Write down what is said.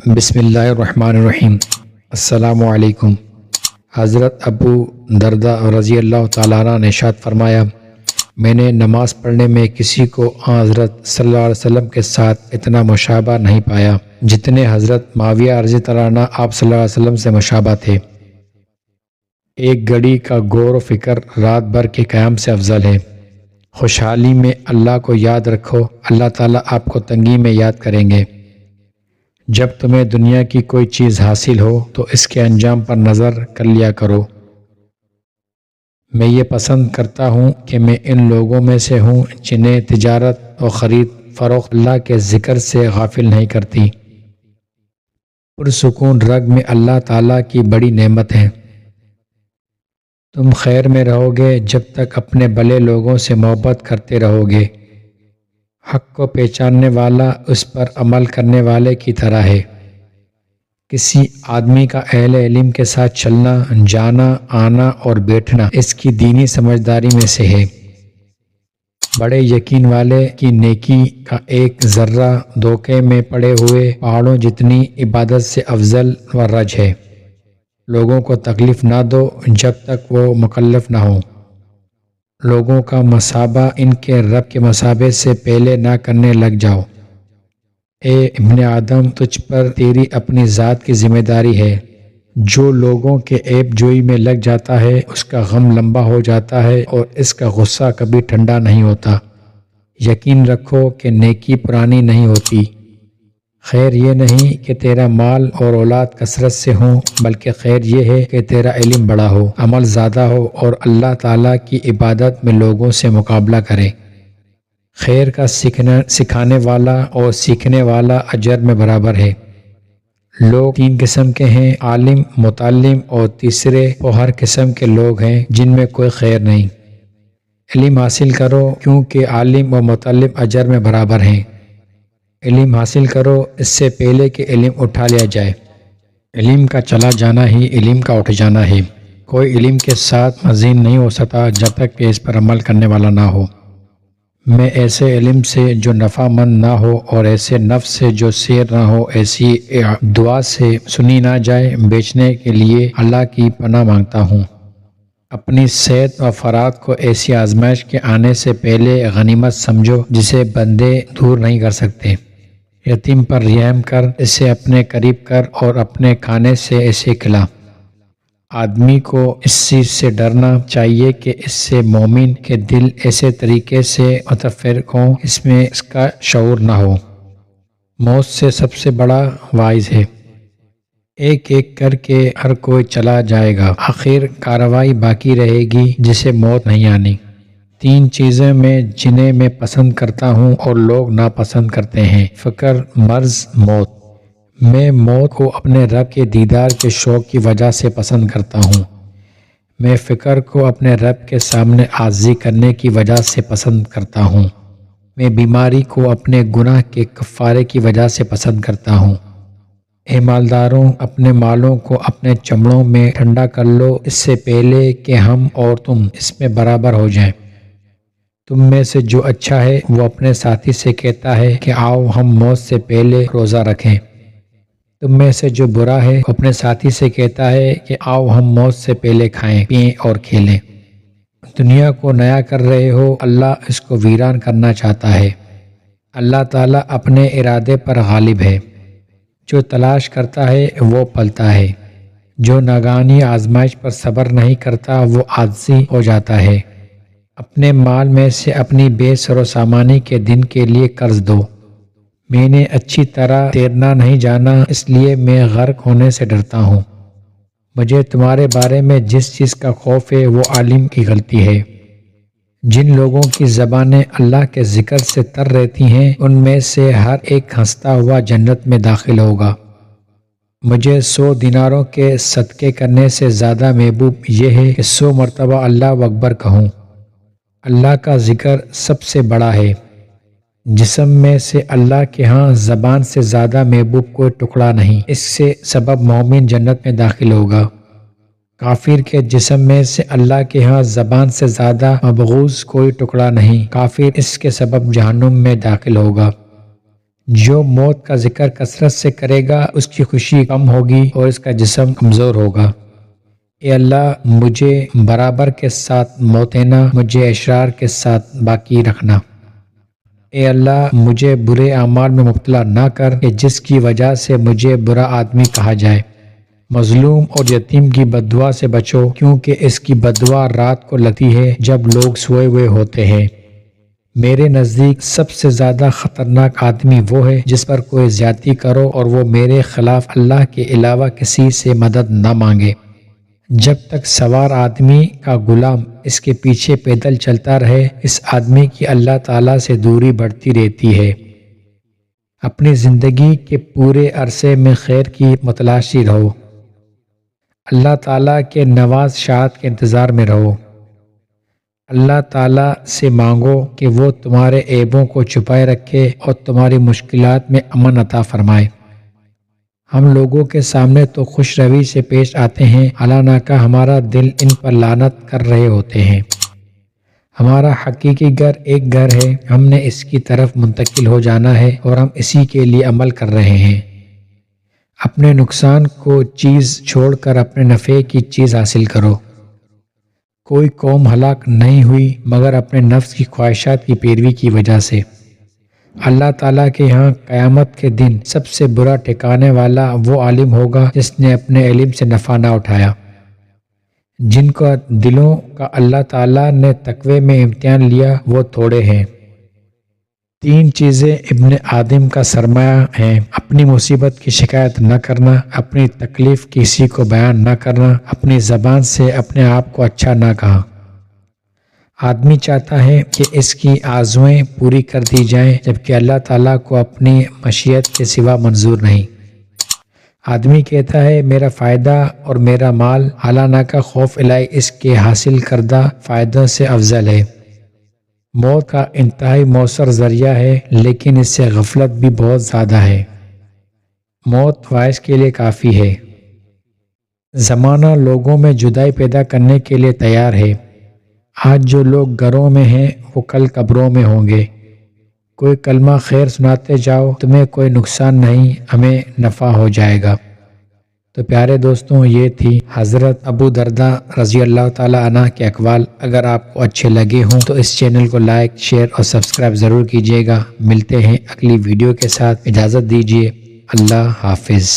بسم اللہ الرحمن الرحیم۔ السلام علیکم۔ حضرت ابو درداء رضی اللہ تعالیٰ عنہ نے ارشاد فرمایا، میں نے نماز پڑھنے میں کسی کو حضرت صلی اللہ علیہ وسلم کے ساتھ اتنا مشابہ نہیں پایا جتنے حضرت معاویہ رضی اللہ عنہ آپ صلی اللہ علیہ وسلم سے مشابہ تھے۔ ایک گھڑی کا غور و فکر رات بھر کے قیام سے افضل ہے۔ خوشحالی میں اللہ کو یاد رکھو، اللہ تعالیٰ آپ کو تنگی میں یاد کریں گے۔ جب تمہیں دنیا کی کوئی چیز حاصل ہو تو اس کے انجام پر نظر کر لیا کرو۔ میں یہ پسند کرتا ہوں کہ میں ان لوگوں میں سے ہوں جنہیں تجارت اور خرید فروخت اللہ کے ذکر سے غافل نہیں کرتی۔ پرسکون رگ میں اللہ تعالیٰ کی بڑی نعمت ہے۔ تم خیر میں رہو گے جب تک اپنے بھلے لوگوں سے محبت کرتے رہو گے۔ حق کو پہچاننے والا اس پر عمل کرنے والے کی طرح ہے۔ کسی آدمی کا اہل علم کے ساتھ چلنا، جانا، آنا اور بیٹھنا اس کی دینی سمجھداری میں سے ہے۔ بڑے یقین والے کی نیکی کا ایک ذرہ دھوکے میں پڑے ہوئے پہاڑوں جتنی عبادت سے افضل و رج ہے۔ لوگوں کو تکلیف نہ دو جب تک وہ مکلف نہ ہوں۔ لوگوں کا مثابہ ان کے رب کے مثابے سے پہلے نہ کرنے لگ جاؤ۔ اے ابن آدم، تجھ پر تیری اپنی ذات کی ذمہ داری ہے۔ جو لوگوں کے عیب جوئی میں لگ جاتا ہے اس کا غم لمبا ہو جاتا ہے اور اس کا غصہ کبھی ٹھنڈا نہیں ہوتا۔ یقین رکھو کہ نیکی پرانی نہیں ہوتی۔ خیر یہ نہیں کہ تیرا مال اور اولاد کثرت سے ہوں، بلکہ خیر یہ ہے کہ تیرا علم بڑا ہو، عمل زیادہ ہو اور اللہ تعالیٰ کی عبادت میں لوگوں سے مقابلہ کرے۔ خیر کا سکھانے والا اور سیکھنے والا اجر میں برابر ہے۔ لوگ تین قسم کے ہیں، عالم، متعلم اور تیسرے وہ ہر قسم کے لوگ ہیں جن میں کوئی خیر نہیں۔ علم حاصل کرو کیونکہ عالم اور متعلم اجر میں برابر ہیں۔ علم حاصل کرو اس سے پہلے کہ علم اٹھا لیا جائے۔ علم کا چلا جانا ہی علم کا اٹھ جانا ہے۔ کوئی علم کے ساتھ مزین نہیں ہو سکتا جب تک کہ اس پر عمل کرنے والا نہ ہو۔ میں ایسے علم سے جو نفع مند نہ ہو اور ایسے نفس سے جو سیر نہ ہو، ایسی دعا سے سنی نہ جائے، بیچنے کے لیے اللہ کی پناہ مانگتا ہوں۔ اپنی صحت و فرات کو ایسی آزمائش کے آنے سے پہلے غنیمت سمجھو جسے بندے دور نہیں کر سکتے۔ یتیم پر رحم کر، اسے اپنے قریب کر اور اپنے کھانے سے اسے کھلا۔ آدمی کو اس چیز سے ڈرنا چاہیے کہ اس سے مومن کے دل ایسے طریقے سے متفرق ہوں اس میں اس کا شعور نہ ہو۔ موت سے سب سے بڑا واعظ ہے۔ ایک ایک کر کے ہر کوئی چلا جائے گا، آخر کارروائی باقی رہے گی جسے موت نہیں آنی۔ تین چیزیں میں جنہیں میں پسند کرتا ہوں اور لوگ ناپسند کرتے ہیں، فقر، مرض، موت۔ میں موت کو اپنے رب کے دیدار کے شوق کی وجہ سے پسند کرتا ہوں۔ میں فقر کو اپنے رب کے سامنے عاجزی کرنے کی وجہ سے پسند کرتا ہوں۔ میں بیماری کو اپنے گناہ کے کفارے کی وجہ سے پسند کرتا ہوں۔ اے مالداروں، اپنے مالوں کو اپنے چمڑوں میں ٹھنڈا کر لو اس سے پہلے کہ ہم اور تم اس میں برابر ہو جائیں۔ تم میں سے جو اچھا ہے وہ اپنے ساتھی سے کہتا ہے کہ آؤ ہم موت سے پہلے روزہ رکھیں۔ تم میں سے جو برا ہے وہ اپنے ساتھی سے کہتا ہے کہ آؤ ہم موت سے پہلے کھائیں، پئیں اور کھیلیں۔ دنیا کو نیا کر رہے ہو، اللہ اس کو ویران کرنا چاہتا ہے۔ اللہ تعالیٰ اپنے ارادے پر غالب ہے۔ جو تلاش کرتا ہے وہ پلتا ہے۔ جو ناگہانی آزمائش پر صبر نہیں کرتا وہ عاجزی ہو جاتا ہے۔ اپنے مال میں سے اپنی بے سر و سامانی کے دن کے لیے قرض دو۔ میں نے اچھی طرح تیرنا نہیں جانا، اس لیے میں غرق ہونے سے ڈرتا ہوں۔ مجھے تمہارے بارے میں جس چیز کا خوف ہے وہ عالم کی غلطی ہے۔ جن لوگوں کی زبانیں اللہ کے ذکر سے تر رہتی ہیں ان میں سے ہر ایک ہنستا ہوا جنت میں داخل ہوگا۔ مجھے 100 دیناروں کے صدقے کرنے سے زیادہ محبوب یہ ہے کہ 100 مرتبہ اللہ اکبر کہوں۔ اللہ کا ذکر سب سے بڑا ہے۔ جسم میں سے اللہ کے ہاں زبان سے زیادہ محبوب کوئی ٹکڑا نہیں، اس سے سبب مومن جنت میں داخل ہوگا۔ کافر کے جسم میں سے اللہ کے ہاں زبان سے زیادہ مبغوض کوئی ٹکڑا نہیں، کافر اس کے سبب جہنم میں داخل ہوگا۔ جو موت کا ذکر کثرت سے کرے گا اس کی خوشی کم ہوگی اور اس کا جسم کمزور ہوگا۔ اے اللہ مجھے برابر کے ساتھ موت دینا، مجھے اشرار کے ساتھ باقی رکھنا۔ اے اللہ مجھے برے اعمال میں مبتلا نہ کر کہ جس کی وجہ سے مجھے برا آدمی کہا جائے۔ مظلوم اور یتیم کی بددعا سے بچو، کیونکہ اس کی بددعا رات کو لگتی ہے جب لوگ سوئے ہوئے ہوتے ہیں۔ میرے نزدیک سب سے زیادہ خطرناک آدمی وہ ہے جس پر کوئی زیادتی کرو اور وہ میرے خلاف اللہ کے علاوہ کسی سے مدد نہ مانگے۔ جب تک سوار آدمی کا غلام اس کے پیچھے پیدل چلتا رہے، اس آدمی کی اللہ تعالیٰ سے دوری بڑھتی رہتی ہے۔ اپنی زندگی کے پورے عرصے میں خیر کی متلاشی رہو۔ اللہ تعالیٰ کے نوازشات کے انتظار میں رہو۔ اللہ تعالیٰ سے مانگو کہ وہ تمہارے عیبوں کو چھپائے رکھے اور تمہاری مشکلات میں امن عطا فرمائے۔ ہم لوگوں کے سامنے تو خوش روی سے پیش آتے ہیں، حالانکہ ہمارا دل ان پر لعنت کر رہے ہوتے ہیں۔ ہمارا حقیقی گھر ایک گھر ہے، ہم نے اس کی طرف منتقل ہو جانا ہے اور ہم اسی کے لیے عمل کر رہے ہیں۔ اپنے نقصان کو چیز چھوڑ کر اپنے نفع کی چیز حاصل کرو۔ کوئی قوم ہلاک نہیں ہوئی مگر اپنے نفس کی خواہشات کی پیروی کی وجہ سے۔ اللہ تعالیٰ کے یہاں قیامت کے دن سب سے برا ٹھکانے والا وہ عالم ہوگا جس نے اپنے علم سے نفع نہ اٹھایا۔ جن کا دلوں کا اللہ تعالیٰ نے تقوی میں امتحان لیا وہ تھوڑے ہیں۔ 3 چیزیں ابن آدم کا سرمایہ ہیں: اپنی مصیبت کی شکایت نہ کرنا، اپنی تکلیف کسی کو بیان نہ کرنا، اپنی زبان سے اپنے آپ کو اچھا نہ کہا۔ آدمی چاہتا ہے کہ اس کی آرزوئیں پوری کر دی جائیں، جبکہ اللہ تعالیٰ کو اپنی مشیت کے سوا منظور نہیں۔ آدمی کہتا ہے میرا فائدہ اور میرا مال، حالانکہ خوف الہی اس کے حاصل کردہ فائدوں سے افضل ہے۔ موت کا انتہائی مؤثر ذریعہ ہے، لیکن اس سے غفلت بھی بہت زیادہ ہے۔ موت خواہش کے لیے کافی ہے۔ زمانہ لوگوں میں جدائی پیدا کرنے کے لیے تیار ہے۔ آج جو لوگ گھروں میں ہیں وہ کل قبروں میں ہوں گے۔ کوئی کلمہ خیر سناتے جاؤ، تمہیں کوئی نقصان نہیں، ہمیں نفع ہو جائے گا۔ تو پیارے دوستوں، یہ تھی حضرت ابو درداء رضی اللہ تعالیٰ عنہ کے اقوال۔ اگر آپ کو اچھے لگے ہوں تو اس چینل کو لائک، شیئر اور سبسکرائب ضرور کیجیے گا۔ ملتے ہیں اگلی ویڈیو کے ساتھ، اجازت دیجیے، اللہ حافظ۔